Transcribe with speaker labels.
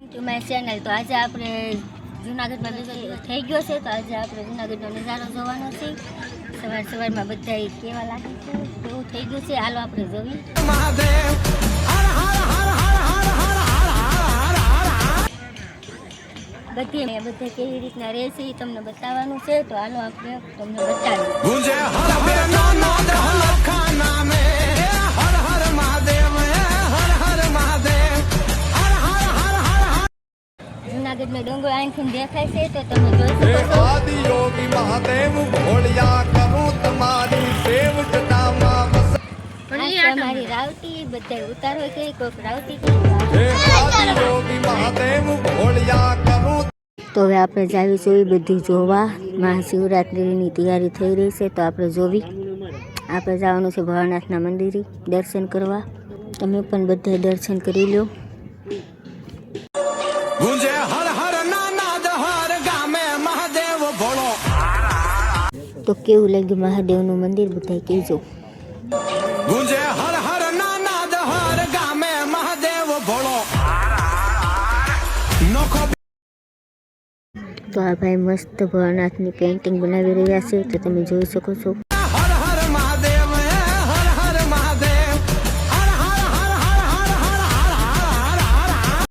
Speaker 1: To my channel. તો આજે આપણે જુનાગઢમાં થઈ ગયો છે, તો આજે આપણે જુનાગઢનો નજારો જોવાનો છે. સવારમાં બધા કેવા લાગે છે એવું થઈ ગયું છે. હાલો આપણે જોઈએ. બધા કેવી રીતના રહે છે એ તમને બતાવવાનું છે. તો હાલો આપણે તમને બતાવીએ. જુનાગઢનો ડુંગર આંખથી દેખાય છે, તો તમે જોઈ શકો છો.
Speaker 2: યોગી મહાદેવ ભોળિયા કરું તમારી સેવકતામાં
Speaker 1: મારી રાવટી બધા ઉતારો છે. કોઈક રાવટી
Speaker 2: યોગી મહાદેવ ભોળિયા કરું.
Speaker 1: તો હવે આપણે જાવીશું એ બધી જોવા. મહાશિવરાત્રિની તૈયારી થઈ રહી છે, તો આપણે જોવી. આપણે જવાનું છે ભોળાનાથના મંદિરે દર્શન કરવા. તમે પણ બધા દર્શન કરી લો.
Speaker 2: ગુંજે હર હર નાદ હર ગામે મહાદેવ ભોળો.
Speaker 1: તો કેવું લાગ્યું મહાદેવનું મંદિર બધા કહેજો.
Speaker 2: ગુંજે હર હર નાદ હર ગામે મહાદેવ ભોળો. નોખો.
Speaker 1: તો આ ભાઈ મસ્ત ભોળાનાથની પેઇન્ટિંગ બનાવી રહ્યા છે, તો તમે જોઈ શકો છો.